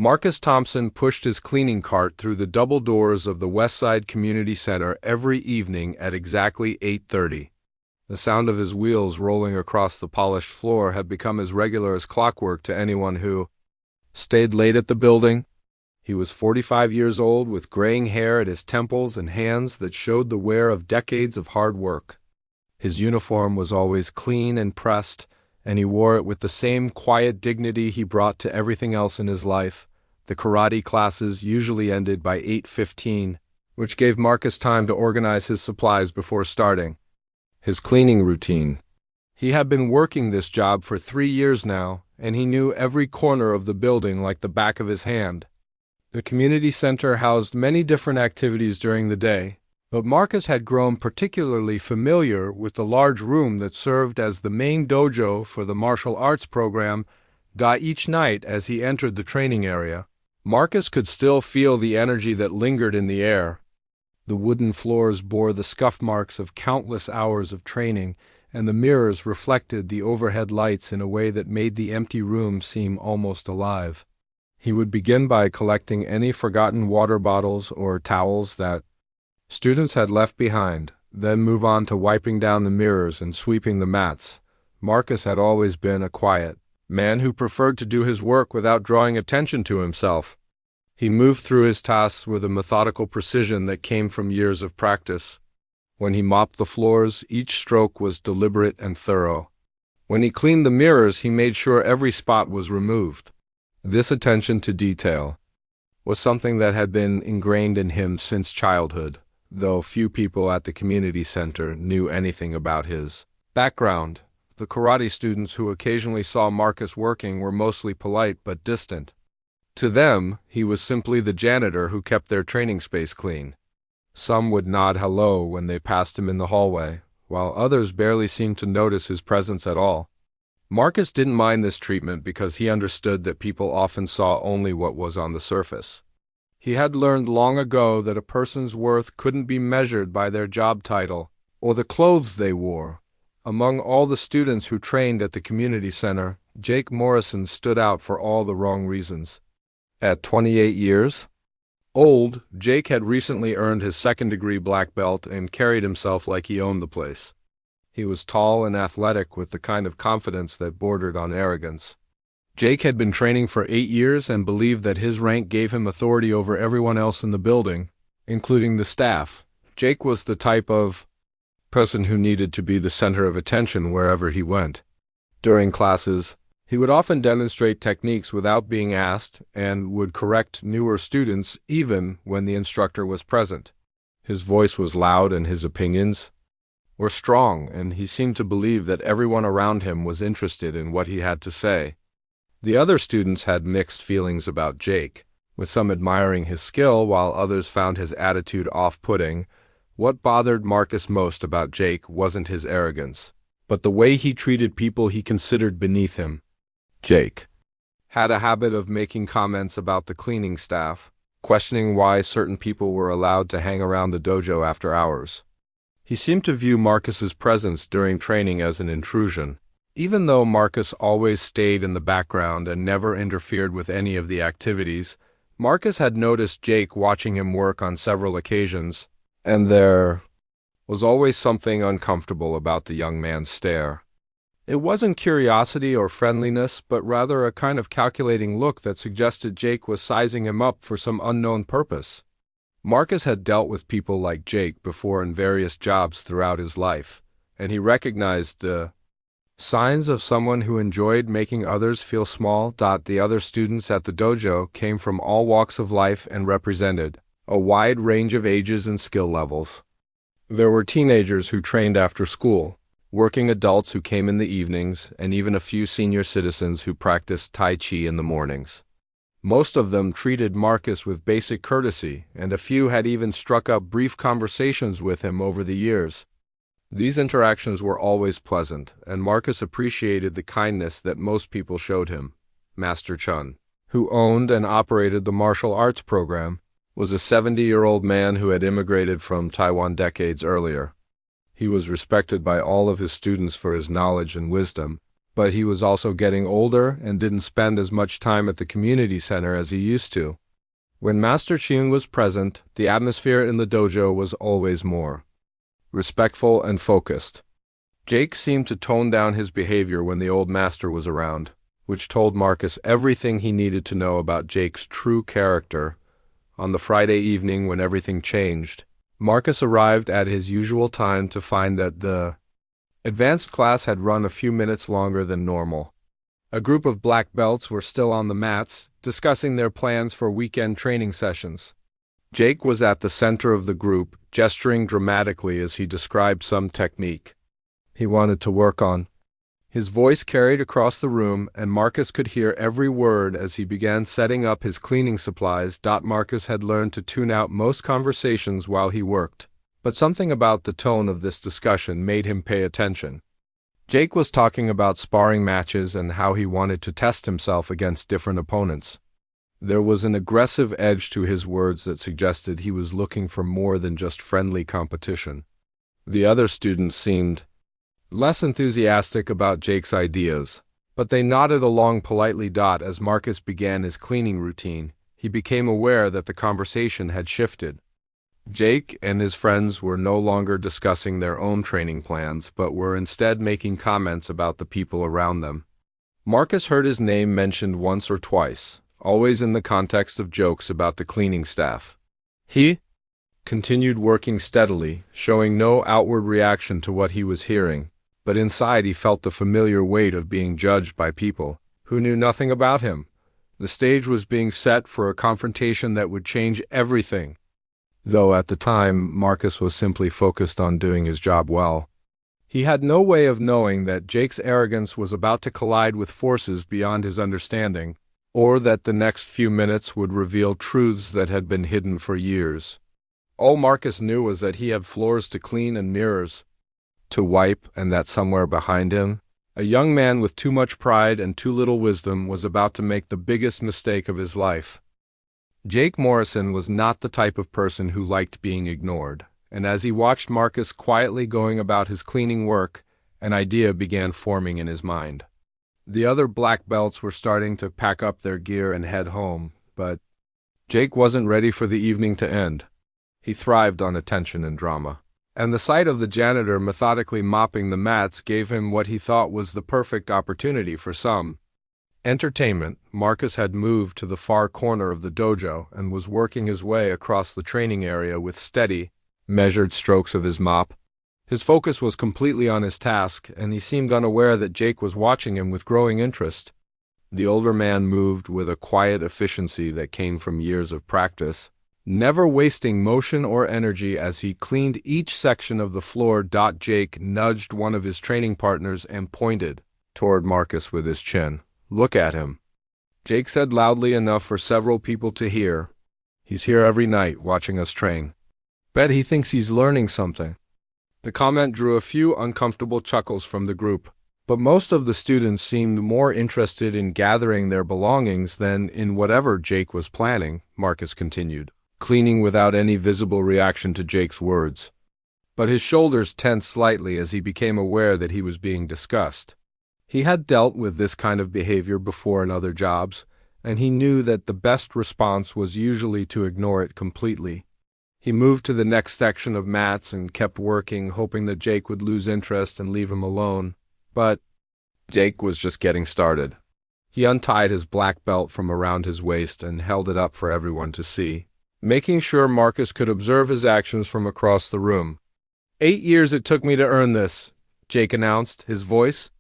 Marcus Thompson pushed his cleaning cart through the double doors of the Westside Community Center every evening at exactly 8:30. The sound of his wheels rolling across the polished floor had become as regular as clockwork to anyone who stayed late at the building. He was 45 years old, with graying hair at his temples and hands that showed the wear of decades of hard work. His uniform was always clean and pressed, and he wore it with the same quiet dignity he brought to everything else in his life. The karate classes usually ended by 8:15, which gave Marcus time to organize his supplies before starting. His cleaning routine. He had been working this job for 3 years now, and he knew every corner of the building like the back of his hand. The community center housed many different activities during the day, but Marcus had grown particularly familiar with the large room that served as the main dojo for the martial arts program. Each night as he entered the training area, Marcus could still feel the energy that lingered in the air. The wooden floors bore the scuff marks of countless hours of training, and the mirrors reflected the overhead lights in a way that made the empty room seem almost alive. He would begin by collecting any forgotten water bottles or towels that students had left behind, then move on to wiping down the mirrors and sweeping the mats. Marcus had always been a quiet man who preferred to do his work without drawing attention to himself. He moved through his tasks with a methodical precision that came from years of practice. When he mopped the floors, each stroke was deliberate and thorough. When he cleaned the mirrors, he made sure every spot was removed. This attention to detail was something that had been ingrained in him since childhood, though few people at the community center knew anything about his background. The karate students who occasionally saw Marcus working were mostly polite but distant. To them, he was simply the janitor who kept their training space clean. Some would nod hello when they passed him in the hallway, while others barely seemed to notice his presence at all. Marcus didn't mind this treatment because he understood that people often saw only what was on the surface. He had learned long ago that a person's worth couldn't be measured by their job title or the clothes they wore. Among all the students who trained at the community center, Jake Morrison stood out for all the wrong reasons. At 28 years old, Jake had recently earned his second-degree black belt and carried himself like he owned the place. He was tall and athletic with the kind of confidence that bordered on arrogance. Jake had been training for 8 years and believed that his rank gave him authority over everyone else in the building, including the staff. Jake was the type of person who needed to be the center of attention wherever he went. During classes, he would often demonstrate techniques without being asked and would correct newer students even when the instructor was present. His voice was loud and his opinions were strong, and he seemed to believe that everyone around him was interested in what he had to say. The other students had mixed feelings about Jake, with some admiring his skill while others found his attitude off-putting. What bothered Marcus most about Jake wasn't his arrogance, but the way he treated people he considered beneath him. Jake had a habit of making comments about the cleaning staff, questioning why certain people were allowed to hang around the dojo after hours. He seemed to view Marcus's presence during training as an intrusion. Even though Marcus always stayed in the background and never interfered with any of the activities, Marcus had noticed Jake watching him work on several occasions, and there was always something uncomfortable about the young man's stare. It wasn't curiosity or friendliness, but rather a kind of calculating look that suggested Jake was sizing him up for some unknown purpose. Marcus had dealt with people like Jake before in various jobs throughout his life, and he recognized the signs of someone who enjoyed making others feel small. The other students at the dojo came from all walks of life and represented a wide range of ages and skill levels. There were teenagers who trained after school, working adults who came in the evenings, and even a few senior citizens who practiced Tai Chi in the mornings. Most of them treated Marcus with basic courtesy, and a few had even struck up brief conversations with him over the years. These interactions were always pleasant, and Marcus appreciated the kindness that most people showed him. Master Chun, who owned and operated the martial arts program, was a 70-year-old man who had immigrated from Taiwan decades earlier. He was respected by all of his students for his knowledge and wisdom, but he was also getting older and didn't spend as much time at the community center as he used to. When Master Ching was present, the atmosphere in the dojo was always more respectful and focused. Jake seemed to tone down his behavior when the old master was around, which told Marcus everything he needed to know about Jake's true character. On the Friday evening when everything changed, Marcus arrived at his usual time to find that the advanced class had run a few minutes longer than normal. A group of black belts were still on the mats, discussing their plans for weekend training sessions. Jake was at the center of the group, gesturing dramatically as he described some technique he wanted to work on. His voice carried across the room, and Marcus could hear every word as he began setting up his cleaning supplies. Marcus had learned to tune out most conversations while he worked, but something about the tone of this discussion made him pay attention. Jake was talking about sparring matches and how he wanted to test himself against different opponents. There was an aggressive edge to his words that suggested he was looking for more than just friendly competition. The other students seemed less enthusiastic about Jake's ideas, but they nodded along politely. As Marcus began his cleaning routine, he became aware that the conversation had shifted. Jake and his friends were no longer discussing their own training plans, but were instead making comments about the people around them. Marcus heard his name mentioned once or twice, always in the context of jokes about the cleaning staff. He continued working steadily, showing no outward reaction to what he was hearing, but inside he felt the familiar weight of being judged by people who knew nothing about him. The stage was being set for a confrontation that would change everything. Though at the time, Marcus was simply focused on doing his job well. He had no way of knowing that Jake's arrogance was about to collide with forces beyond his understanding, or that the next few minutes would reveal truths that had been hidden for years. All Marcus knew was that he had floors to clean and mirrors to wipe, and that somewhere behind him, a young man with too much pride and too little wisdom was about to make the biggest mistake of his life. Jake Morrison was not the type of person who liked being ignored, and as he watched Marcus quietly going about his cleaning work, an idea began forming in his mind. The other black belts were starting to pack up their gear and head home, but Jake wasn't ready for the evening to end. He thrived on attention and drama, and the sight of the janitor methodically mopping the mats gave him what he thought was the perfect opportunity for some entertainment. Marcus had moved to the far corner of the dojo and was working his way across the training area with steady, measured strokes of his mop. His focus was completely on his task, and he seemed unaware that Jake was watching him with growing interest. The older man moved with a quiet efficiency that came from years of practice, never wasting motion or energy as he cleaned each section of the floor. Jake nudged one of his training partners and pointed toward Marcus with his chin. "Look at him," Jake said loudly enough for several people to hear. "He's here every night watching us train. Bet he thinks he's learning something." The comment drew a few uncomfortable chuckles from the group, but most of the students seemed more interested in gathering their belongings than in whatever Jake was planning. Marcus continued, cleaning without any visible reaction to Jake's words. But his shoulders tensed slightly as he became aware that he was being discussed. He had dealt with this kind of behavior before in other jobs, and he knew that the best response was usually to ignore it completely. He moved to the next section of mats and kept working, hoping that Jake would lose interest and leave him alone. But Jake was just getting started. He untied his black belt from around his waist and held it up for everyone to see, making sure Marcus could observe his actions from across the room. 8 years it took me to earn this, Jake announced, his voice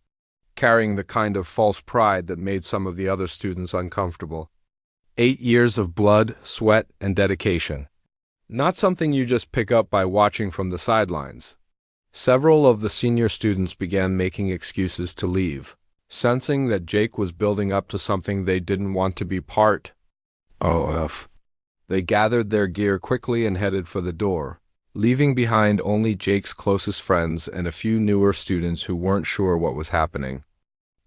carrying the kind of false pride that made some of the other students uncomfortable. 8 years of blood, sweat, and dedication. Not something you just pick up by watching from the sidelines. Several of the senior students began making excuses to leave, sensing that Jake was building up to something they didn't want to be part of. They gathered their gear quickly and headed for the door, leaving behind only Jake's closest friends and a few newer students who weren't sure what was happening.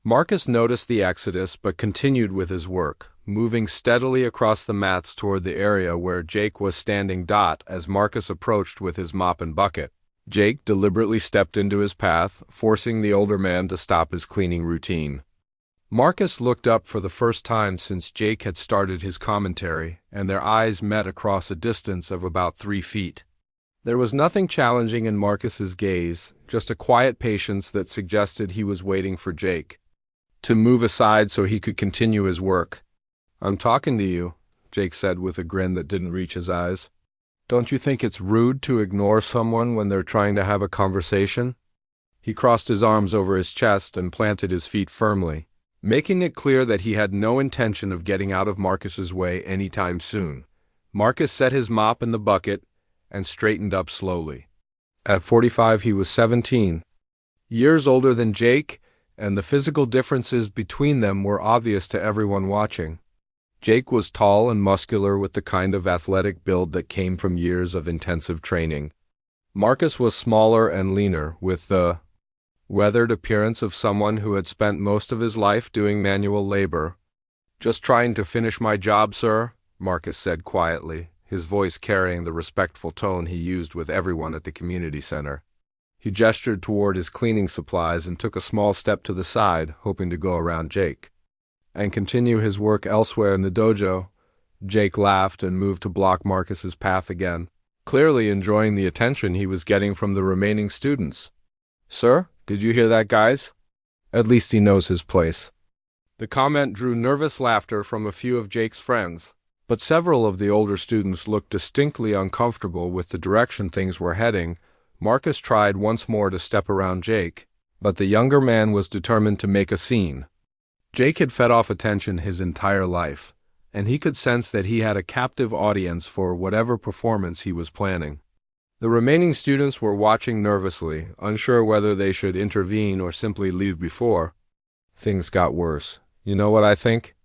Marcus noticed the exodus but continued with his work, moving steadily across the mats toward the area where Jake was standing. As Marcus approached with his mop and bucket, Jake deliberately stepped into his path, forcing the older man to stop his cleaning routine. Marcus looked up for the first time since Jake had started his commentary, and their eyes met across a distance of about 3 feet. There was nothing challenging in Marcus's gaze, just a quiet patience that suggested he was waiting for Jake to move aside so he could continue his work. "I'm talking to you," Jake said with a grin that didn't reach his eyes. "Don't you think it's rude to ignore someone when they're trying to have a conversation?" He crossed his arms over his chest and planted his feet firmly, making it clear that he had no intention of getting out of Marcus's way anytime soon. Marcus set his mop in the bucket and straightened up slowly. At 45, he was 17, years older than Jake, and the physical differences between them were obvious to everyone watching. Jake was tall and muscular with the kind of athletic build that came from years of intensive training. Marcus was smaller and leaner, with the weathered appearance of someone who had spent most of his life doing manual labor. "Just trying to finish my job, sir," Marcus said quietly, his voice carrying the respectful tone he used with everyone at the community center. He gestured toward his cleaning supplies and took a small step to the side, hoping to go around Jake and continue his work elsewhere in the dojo. Jake laughed and moved to block Marcus's path again, clearly enjoying the attention he was getting from the remaining students. "Sir, did you hear that, guys? At least he knows his place." The comment drew nervous laughter from a few of Jake's friends, but several of the older students looked distinctly uncomfortable with the direction things were heading. Marcus tried once more to step around Jake, but the younger man was determined to make a scene. Jake had fed off attention his entire life, and he could sense that he had a captive audience for whatever performance he was planning. The remaining students were watching nervously, unsure whether they should intervene or simply leave before things got worse. "You know what I think?"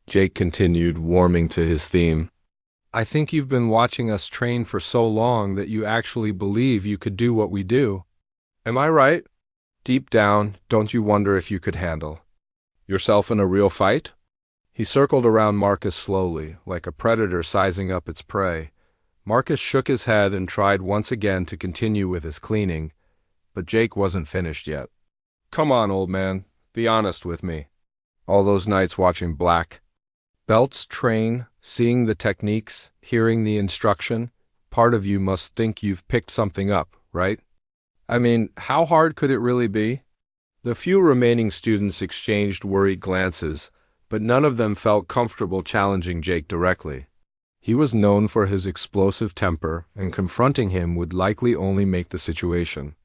Jake continued, warming to his theme. "I think you've been watching us train for so long that you actually believe you could do what we do. Am I right? Deep down, don't you wonder if you could handle yourself in a real fight?" He circled around Marcus slowly, like a predator sizing up its prey. Marcus shook his head and tried once again to continue with his cleaning, but Jake wasn't finished yet. "Come on, old man, be honest with me. All those nights watching black belts train, seeing the techniques, hearing the instruction, part of you must think you've picked something up, right? I mean, how hard could it really be?" The few remaining students exchanged worried glances, but none of them felt comfortable challenging Jake directly. He was known for his explosive temper, and confronting him would likely only make the situation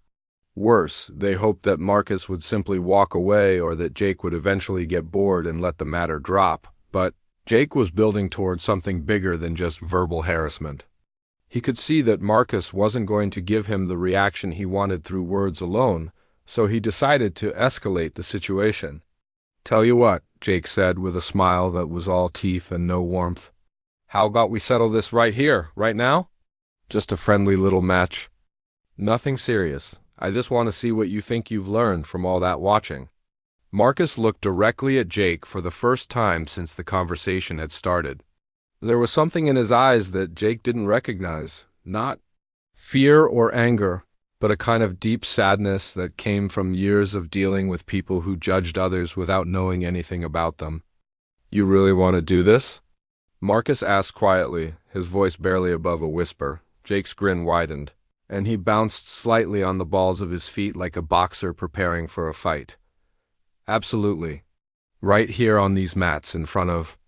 worse. They hoped that Marcus would simply walk away or that Jake would eventually get bored and let the matter drop, but Jake was building towards something bigger than just verbal harassment. He could see that Marcus wasn't going to give him the reaction he wanted through words alone, so he decided to escalate the situation. "Tell you what," Jake said with a smile that was all teeth and no warmth. "How about we settle this right here, right now? Just a friendly little match. Nothing serious. I just want to see what you think you've learned from all that watching." Marcus looked directly at Jake for the first time since the conversation had started. There was something in his eyes that Jake didn't recognize, not fear or anger, but a kind of deep sadness that came from years of dealing with people who judged others without knowing anything about them. "You really want to do this?" Marcus asked quietly, his voice barely above a whisper. Jake's grin widened, and he bounced slightly on the balls of his feet like a boxer preparing for a fight. "Absolutely. Right here on these mats in front of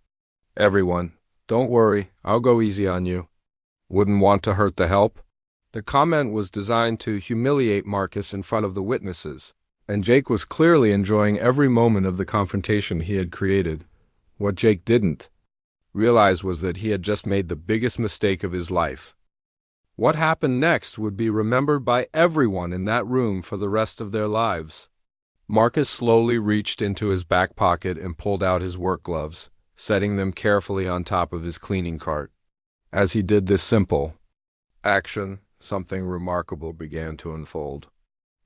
everyone. Don't worry, I'll go easy on you. Wouldn't want to hurt the help?" The comment was designed to humiliate Marcus in front of the witnesses, and Jake was clearly enjoying every moment of the confrontation he had created. What Jake didn't realize was that he had just made the biggest mistake of his life. What happened next would be remembered by everyone in that room for the rest of their lives. Marcus slowly reached into his back pocket and pulled out his work gloves, setting them carefully on top of his cleaning cart. As he did this simple action, something remarkable began to unfold.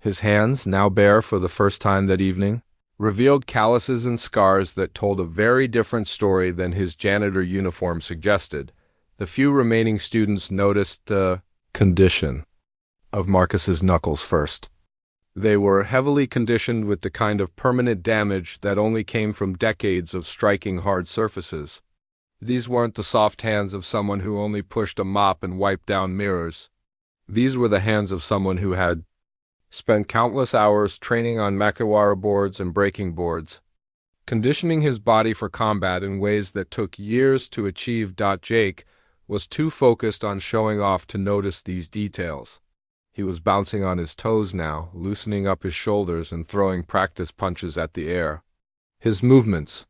His hands, now bare for the first time that evening, revealed calluses and scars that told a very different story than his janitor uniform suggested. The few remaining students noticed the condition of Marcus's knuckles first. They were heavily conditioned with the kind of permanent damage that only came from decades of striking hard surfaces. These weren't the soft hands of someone who only pushed a mop and wiped down mirrors. These were the hands of someone who had spent countless hours training on makiwara boards and breaking boards, conditioning his body for combat in ways that took years to achieve. Jake was too focused on showing off to notice these details. He was bouncing on his toes now, loosening up his shoulders and throwing practice punches at the air. His movements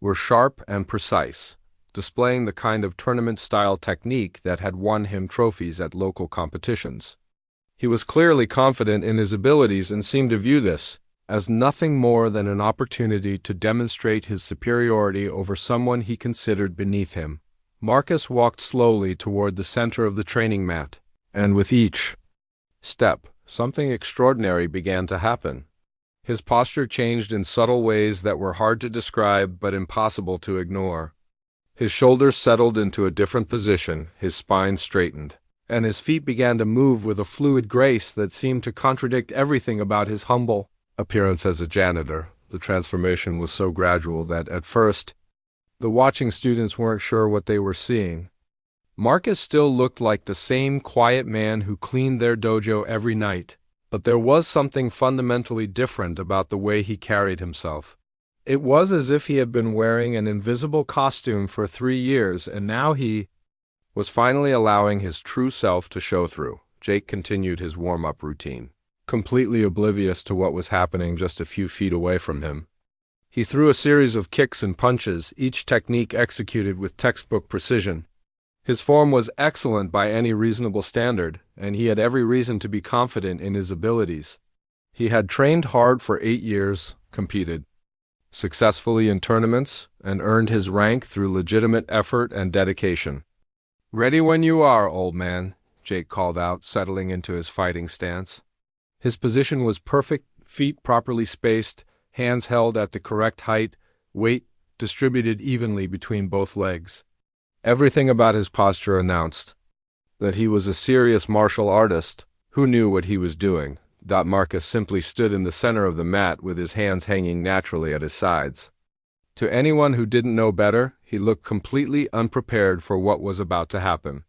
were sharp and precise, displaying the kind of tournament-style technique that had won him trophies at local competitions. He was clearly confident in his abilities and seemed to view this as nothing more than an opportunity to demonstrate his superiority over someone he considered beneath him. Marcus walked slowly toward the center of the training mat, and with each step, something extraordinary began to happen. His posture changed in subtle ways that were hard to describe but impossible to ignore. His shoulders settled into a different position, his spine straightened, and his feet began to move with a fluid grace that seemed to contradict everything about his humble appearance as a janitor. The transformation was so gradual that, at first, the watching students weren't sure what they were seeing. Marcus still looked like the same quiet man who cleaned their dojo every night, but there was something fundamentally different about the way he carried himself. It was as if he had been wearing an invisible costume for 3 years, and now he was finally allowing his true self to show through. Jake continued his warm-up routine, completely oblivious to what was happening just a few feet away from him. He threw a series of kicks and punches, each technique executed with textbook precision. His form was excellent by any reasonable standard, and he had every reason to be confident in his abilities. He had trained hard for 8 years, competed successfully in tournaments, and earned his rank through legitimate effort and dedication. "Ready when you are, old man," Jake called out, settling into his fighting stance. His position was perfect, feet properly spaced, hands held at the correct height, weight distributed evenly between both legs. Everything about his posture announced that he was a serious martial artist who knew what he was doing. Marcus simply stood in the center of the mat with his hands hanging naturally at his sides. To anyone who didn't know better, he looked completely unprepared for what was about to happen.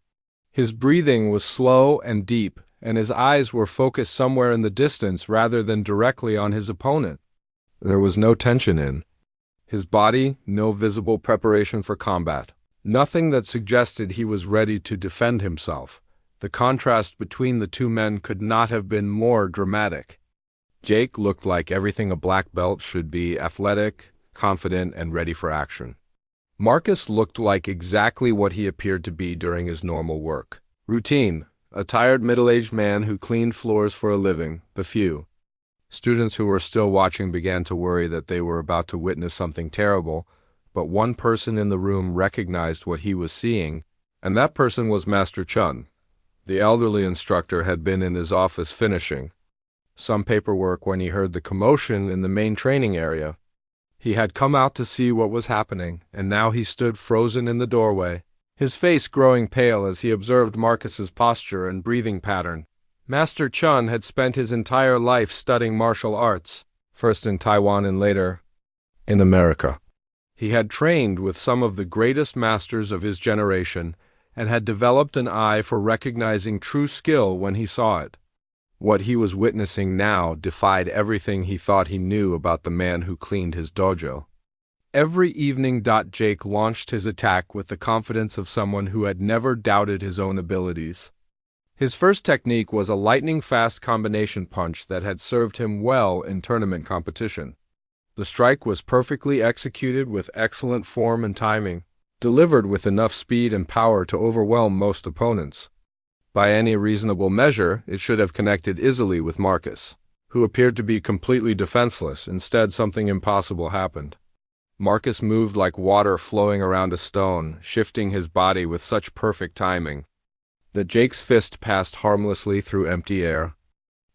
His breathing was slow and deep, and his eyes were focused somewhere in the distance rather than directly on his opponent. There was no tension in his body, no visible preparation for combat, nothing that suggested he was ready to defend himself. The contrast between the two men could not have been more dramatic. Jake looked like everything a black belt should be: athletic, confident, and ready for action. Marcus looked like exactly what he appeared to be during his normal work routine, a tired middle-aged man who cleaned floors for a living. The few students who were still watching began to worry that they were about to witness something terrible, but one person in the room recognized what he was seeing, and that person was Master Chun. The elderly instructor had been in his office finishing some paperwork when he heard the commotion in the main training area. He had come out to see what was happening, and now he stood frozen in the doorway, his face growing pale as he observed Marcus's posture and breathing pattern. Master Chun had spent his entire life studying martial arts, first in Taiwan and later in America. He had trained with some of the greatest masters of his generation, and had developed an eye for recognizing true skill when he saw it. What he was witnessing now defied everything he thought he knew about the man who cleaned his dojo. Every evening, Jake launched his attack with the confidence of someone who had never doubted his own abilities. His first technique was a lightning-fast combination punch that had served him well in tournament competition. The strike was perfectly executed with excellent form and timing, delivered with enough speed and power to overwhelm most opponents. By any reasonable measure, it should have connected easily with Marcus, who appeared to be completely defenseless. Instead, something impossible happened. Marcus moved like water flowing around a stone, shifting his body with such perfect timing that Jake's fist passed harmlessly through empty air.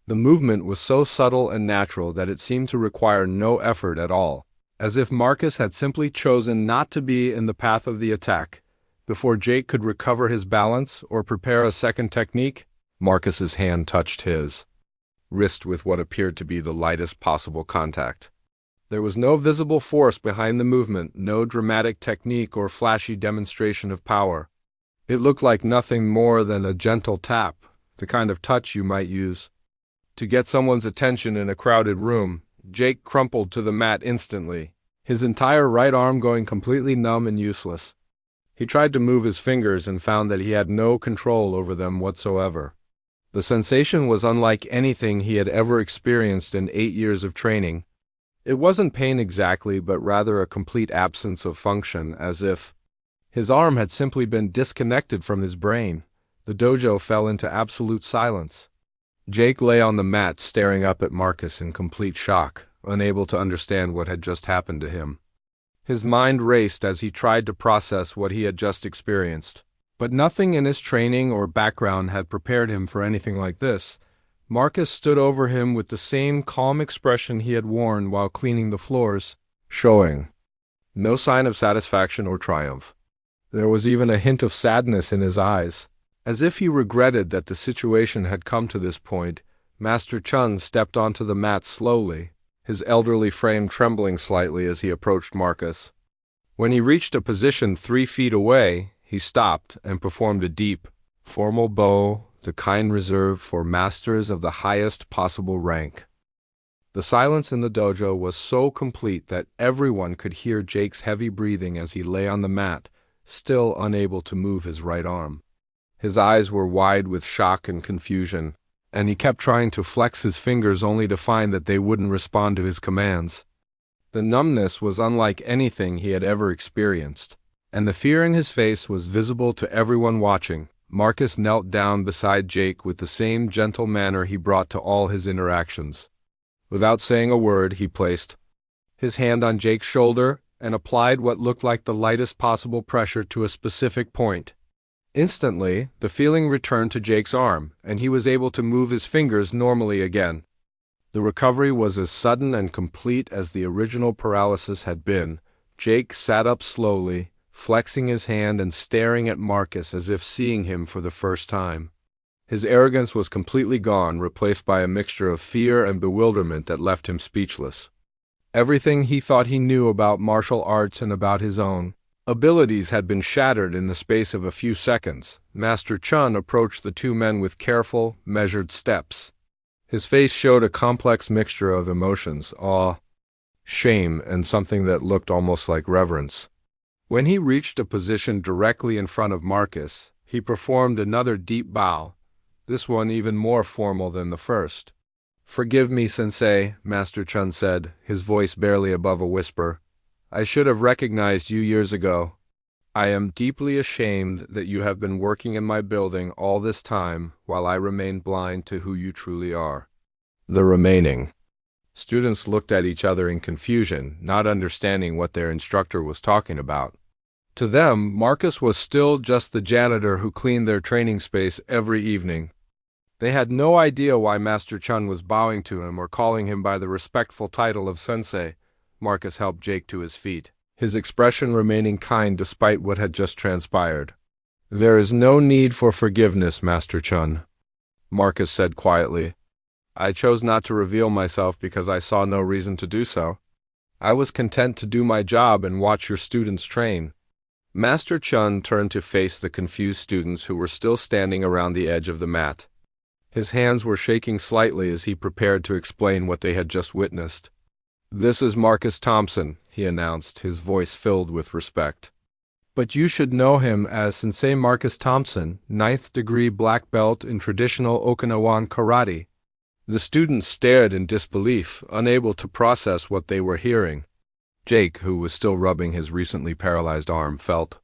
The movement was so subtle and natural that it seemed to require no effort at all, as if Marcus had simply chosen not to be in the path of the attack. Before Jake could recover his balance or prepare a second technique, Marcus's hand touched his wrist with what appeared to be the lightest possible contact. There was no visible force behind the movement, no dramatic technique or flashy demonstration of power. It looked like nothing more than a gentle tap, the kind of touch you might use to get someone's attention in a crowded room. Jake crumpled to the mat instantly, his entire right arm going completely numb and useless. He tried to move his fingers and found that he had no control over them whatsoever. The sensation was unlike anything he had ever experienced in 8 years of training. It wasn't pain exactly, but rather a complete absence of function, as if his arm had simply been disconnected from his brain. The dojo fell into absolute silence. Jake lay on the mat staring up at Marcus in complete shock, unable to understand what had just happened to him. His mind raced as he tried to process what he had just experienced. But nothing in his training or background had prepared him for anything like this. Marcus stood over him with the same calm expression he had worn while cleaning the floors, showing no sign of satisfaction or triumph. There was even a hint of sadness in his eyes. As if he regretted that the situation had come to this point, Master Chun stepped onto the mat slowly, his elderly frame trembling slightly as he approached Marcus. When he reached a position 3 feet away, he stopped and performed a deep, formal bow, the kind reserved for masters of the highest possible rank. The silence in the dojo was so complete that everyone could hear Jake's heavy breathing as he lay on the mat, still unable to move his right arm. His eyes were wide with shock and confusion, and he kept trying to flex his fingers only to find that they wouldn't respond to his commands. The numbness was unlike anything he had ever experienced, and the fear in his face was visible to everyone watching. Marcus knelt down beside Jake with the same gentle manner he brought to all his interactions. Without saying a word, he placed his hand on Jake's shoulder and applied what looked like the lightest possible pressure to a specific point. Instantly, the feeling returned to Jake's arm, and he was able to move his fingers normally again. The recovery was as sudden and complete as the original paralysis had been. Jake sat up slowly, flexing his hand and staring at Marcus as if seeing him for the first time. His arrogance was completely gone, replaced by a mixture of fear and bewilderment that left him speechless. Everything he thought he knew about martial arts and about his own abilities had been shattered in the space of a few seconds. Master Chun approached the two men with careful, measured steps. His face showed a complex mixture of emotions, awe, shame, and something that looked almost like reverence. When he reached a position directly in front of Marcus, he performed another deep bow, this one even more formal than the first. "Forgive me, Sensei," Master Chun said, his voice barely above a whisper. "I should have recognized you years ago. I am deeply ashamed that you have been working in my building all this time while I remain blind to who you truly are." The remaining students looked at each other in confusion, not understanding what their instructor was talking about. To them, Marcus was still just the janitor who cleaned their training space every evening. They had no idea why Master Chun was bowing to him or calling him by the respectful title of Sensei. Marcus helped Jake to his feet, his expression remaining kind despite what had just transpired. "There is no need for forgiveness, Master Chun," Marcus said quietly. "I chose not to reveal myself because I saw no reason to do so. I was content to do my job and watch your students train." Master Chun turned to face the confused students who were still standing around the edge of the mat. His hands were shaking slightly as he prepared to explain what they had just witnessed. "This is Marcus Thompson," he announced, his voice filled with respect. "But you should know him as Sensei Marcus Thompson, 9th degree black belt in traditional Okinawan karate." The students stared in disbelief, unable to process what they were hearing. Jake, who was still rubbing his recently paralyzed arm, felt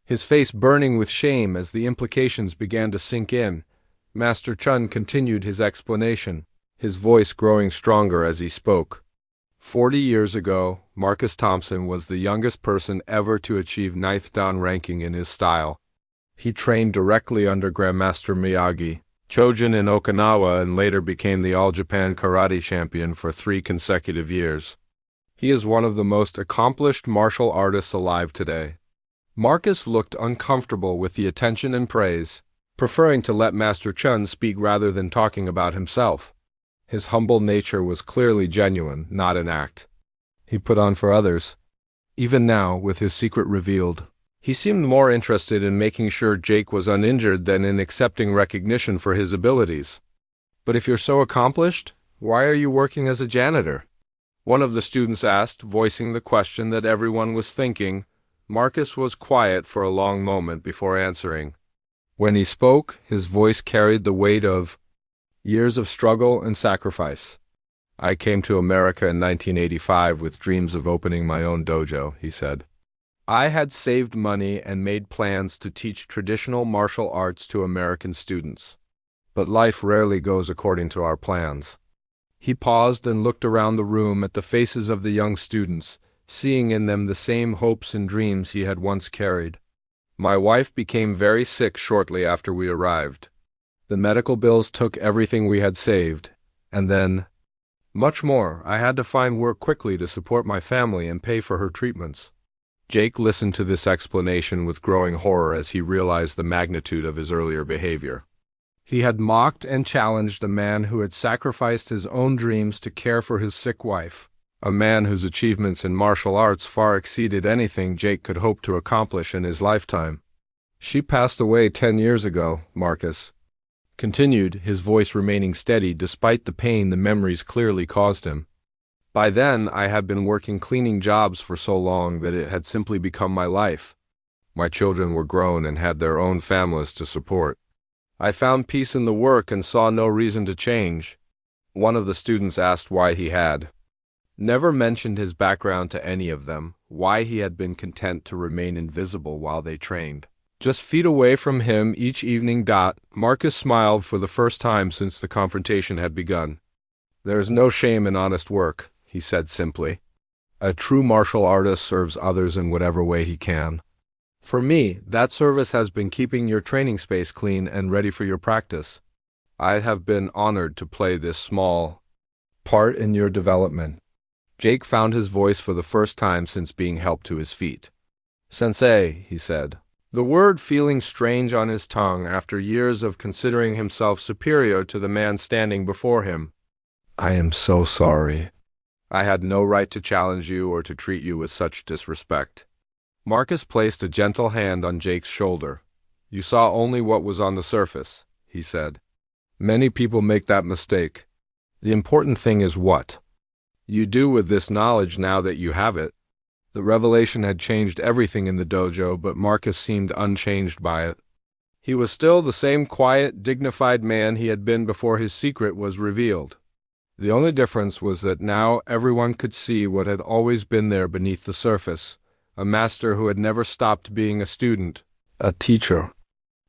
his face burning with shame as the implications began to sink in. Master Chun continued his explanation, his voice growing stronger as he spoke. 40 years ago, Marcus Thompson was the youngest person ever to achieve 9th dan ranking in his style. He trained directly under Grandmaster Miyagi, Chojin in Okinawa, and later became the All-Japan Karate Champion for 3 consecutive years. He is one of the most accomplished martial artists alive today. Marcus looked uncomfortable with the attention and praise. preferring to let Master Chun speak rather than talking about himself. His humble nature was clearly genuine, not an act he put on for others. Even now, with his secret revealed, he seemed more interested in making sure Jake was uninjured than in accepting recognition for his abilities. "But if you're so accomplished, why are you working as a janitor?" one of the students asked, voicing the question that everyone was thinking. Marcus was quiet for a long moment before answering. When he spoke, his voice carried the weight of years of struggle and sacrifice. "I came to America in 1985 with dreams of opening my own dojo," he said. "I had saved money and made plans to teach traditional martial arts to American students. But life rarely goes according to our plans." He paused and looked around the room at the faces of the young students, seeing in them the same hopes and dreams he had once carried. "My wife became very sick shortly after we arrived. The medical bills took everything we had saved, and then much more. I had to find work quickly to support my family and pay for her treatments." Jake listened to this explanation with growing horror as he realized the magnitude of his earlier behavior. He had mocked and challenged a man who had sacrificed his own dreams to care for his sick wife, a man whose achievements in martial arts far exceeded anything Jake could hope to accomplish in his lifetime. "She passed away 10 years ago," Marcus continued, his voice remaining steady despite the pain the memories clearly caused him. "By then, I had been working cleaning jobs for so long that it had simply become my life. My children were grown and had their own families to support. I found peace in the work and saw no reason to change." One of the students asked why he had never mentioned his background to any of them, why he had been content to remain invisible while they trained. Just feet away from him each evening. Marcus smiled for the first time since the confrontation had begun. "There's no shame in honest work," he said simply. "A true martial artist serves others in whatever way he can. For me, that service has been keeping your training space clean and ready for your practice. I have been honored to play this small part in your development." Jake found his voice for the first time since being helped to his feet. "Sensei," he said, the word feeling strange on his tongue after years of considering himself superior to the man standing before him. "I am so sorry. I had no right to challenge you or to treat you with such disrespect." Marcus placed a gentle hand on Jake's shoulder. "You saw only what was on the surface," he said. "Many people make that mistake. The important thing is what you do with this knowledge now that you have it." The revelation had changed everything in the dojo, but Marcus seemed unchanged by it. He was still the same quiet, dignified man he had been before his secret was revealed. The only difference was that now everyone could see what had always been there beneath the surface, a master who had never stopped being a student, a teacher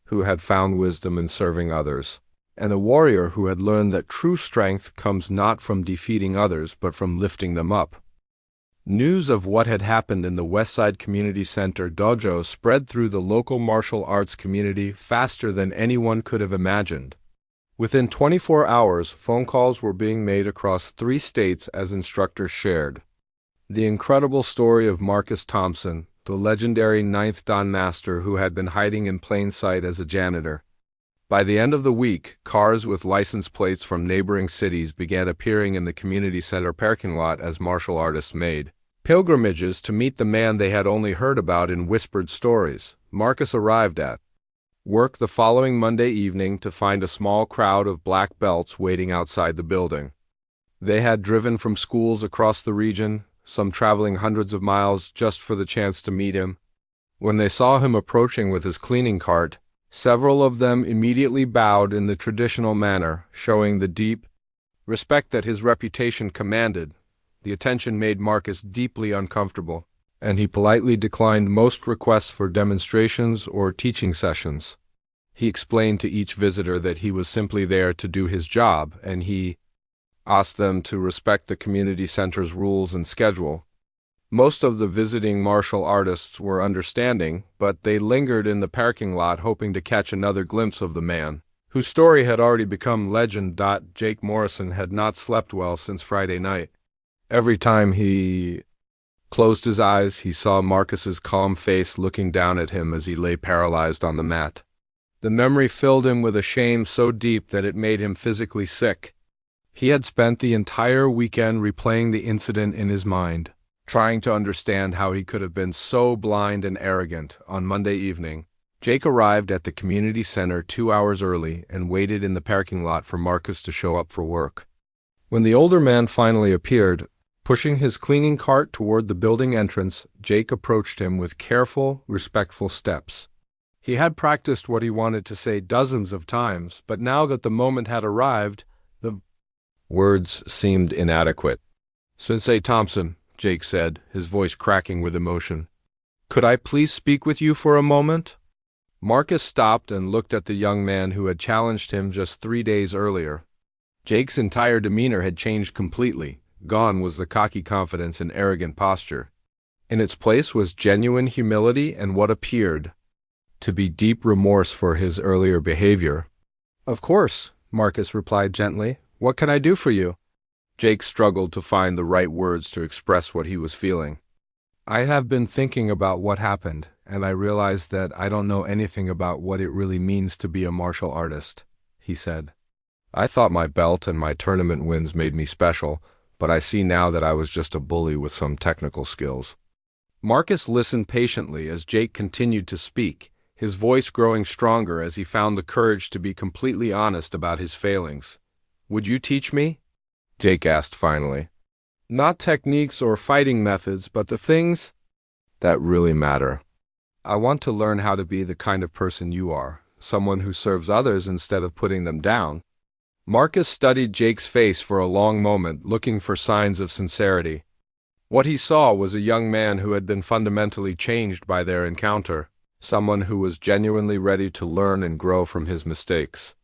who had found wisdom in serving others, and a warrior who had learned that true strength comes not from defeating others but from lifting them up. News of what had happened in the Westside Community Center dojo spread through the local martial arts community faster than anyone could have imagined. Within 24 hours, phone calls were being made across 3 states as instructors shared the incredible story of Marcus Thompson, the legendary 9th Dan master who had been hiding in plain sight as a janitor. By the end of the week, cars with license plates from neighboring cities began appearing in the community center parking lot as martial artists made pilgrimages to meet the man they had only heard about in whispered stories. Marcus arrived at work the following Monday evening to find a small crowd of black belts waiting outside the building. They had driven from schools across the region, some traveling hundreds of miles just for the chance to meet him. When they saw him approaching with his cleaning cart, several of them immediately bowed in the traditional manner, showing the deep respect that his reputation commanded. The attention made Marcus deeply uncomfortable, and he politely declined most requests for demonstrations or teaching sessions. He explained to each visitor that he was simply there to do his job, and he asked them to respect the community center's rules and schedule. Most of the visiting martial artists were understanding, but they lingered in the parking lot hoping to catch another glimpse of the man, whose story had already become legend. Jake Morrison had not slept well since Friday night. Every time he closed his eyes, he saw Marcus's calm face looking down at him as he lay paralyzed on the mat. The memory filled him with a shame so deep that it made him physically sick. He had spent the entire weekend replaying the incident in his mind, trying to understand how he could have been so blind and arrogant. On Monday evening, Jake arrived at the community center 2 hours early and waited in the parking lot for Marcus to show up for work. When the older man finally appeared, pushing his cleaning cart toward the building entrance, Jake approached him with careful, respectful steps. He had practiced what he wanted to say dozens of times, but now that the moment had arrived, the words seemed inadequate. "Sensei Thompson," Jake said, his voice cracking with emotion, "could I please speak with you for a moment?" Marcus stopped and looked at the young man who had challenged him just 3 days earlier. Jake's entire demeanor had changed completely. Gone was the cocky confidence and arrogant posture. In its place was genuine humility and what appeared to be deep remorse for his earlier behavior. "Of course," Marcus replied gently. "What can I do for you?" Jake struggled to find the right words to express what he was feeling. "I have been thinking about what happened, and I realized that I don't know anything about what it really means to be a martial artist," he said. "I thought my belt and my tournament wins made me special, but I see now that I was just a bully with some technical skills." Marcus listened patiently as Jake continued to speak, his voice growing stronger as he found the courage to be completely honest about his failings. "Would you teach me?" Jake asked finally. "Not techniques or fighting methods, but the things that really matter. I want to learn how to be the kind of person you are, someone who serves others instead of putting them down." Marcus studied Jake's face for a long moment, looking for signs of sincerity. What he saw was a young man who had been fundamentally changed by their encounter, someone who was genuinely ready to learn and grow from his mistakes.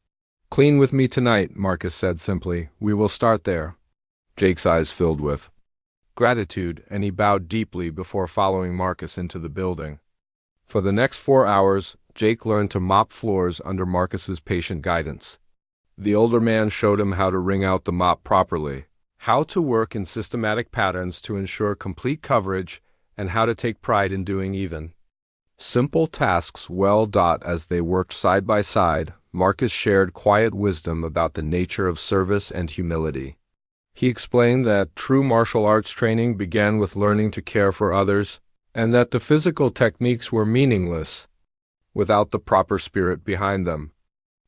"Clean with me tonight," Marcus said simply. "We will start there." Jake's eyes filled with gratitude, and he bowed deeply before following Marcus into the building. For the next 4 hours, Jake learned to mop floors under Marcus's patient guidance. The older man showed him how to wring out the mop properly, how to work in systematic patterns to ensure complete coverage, and how to take pride in doing even simple tasks well. As they worked side by side, Marcus shared quiet wisdom about the nature of service and humility. He explained that true martial arts training began with learning to care for others, and that the physical techniques were meaningless without the proper spirit behind them.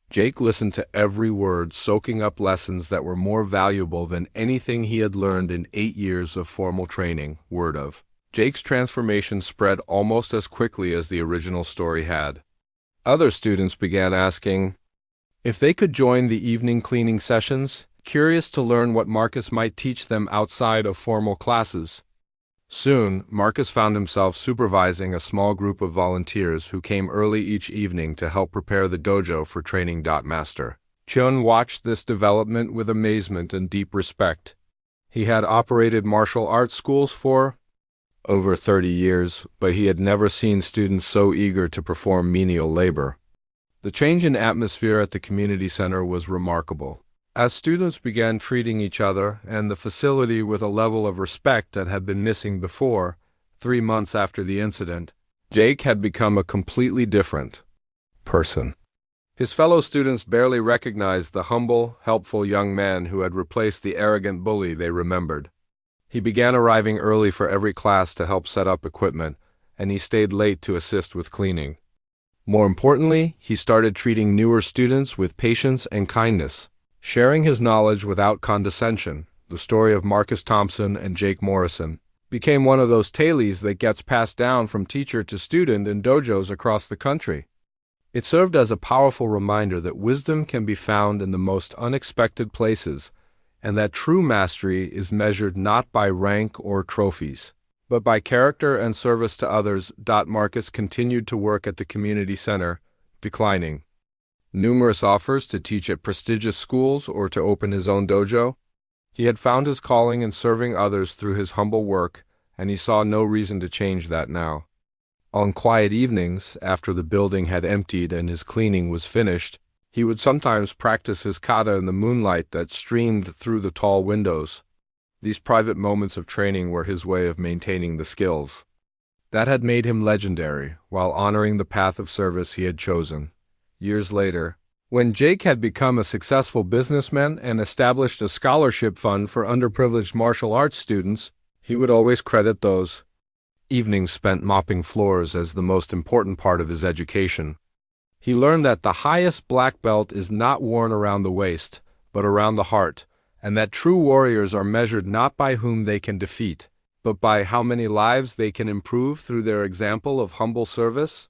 Jake listened to every word, soaking up lessons that were more valuable than anything he had learned in 8 years of formal training. Word of Jake's transformation spread almost as quickly as the original story had. Other students began asking if they could join the evening cleaning sessions, curious to learn what Marcus might teach them outside of formal classes. Soon, Marcus found himself supervising a small group of volunteers who came early each evening to help prepare the dojo for training. Master Chun watched this development with amazement and deep respect. He had operated martial arts schools for over 30 years, but he had never seen students so eager to perform menial labor. The change in atmosphere at the community center was remarkable. As students began treating each other and the facility with a level of respect that had been missing before, 3 months after the incident, Jake had become a completely different person. His fellow students barely recognized the humble, helpful young man who had replaced the arrogant bully they remembered. He began arriving early for every class to help set up equipment, and he stayed late to assist with cleaning. More importantly, he started treating newer students with patience and kindness. Sharing his knowledge without condescension, the story of Marcus Thompson and Jake Morrison became one of those tales that gets passed down from teacher to student in dojos across the country. It served as a powerful reminder that wisdom can be found in the most unexpected places, and that true mastery is measured not by rank or trophies, but by character and service to others. Marcus continued to work at the community center, declining numerous offers to teach at prestigious schools or to open his own dojo. He had found his calling in serving others through his humble work, and he saw no reason to change that now. On quiet evenings, after the building had emptied and his cleaning was finished, he would sometimes practice his kata in the moonlight that streamed through the tall windows. These private moments of training were his way of maintaining the skills that had made him legendary, while honoring the path of service he had chosen. Years later, when Jake had become a successful businessman and established a scholarship fund for underprivileged martial arts students, he would always credit those evenings spent mopping floors as the most important part of his education. He learned that the highest black belt is not worn around the waist, but around the heart, and that true warriors are measured not by whom they can defeat, but by how many lives they can improve through their example of humble service.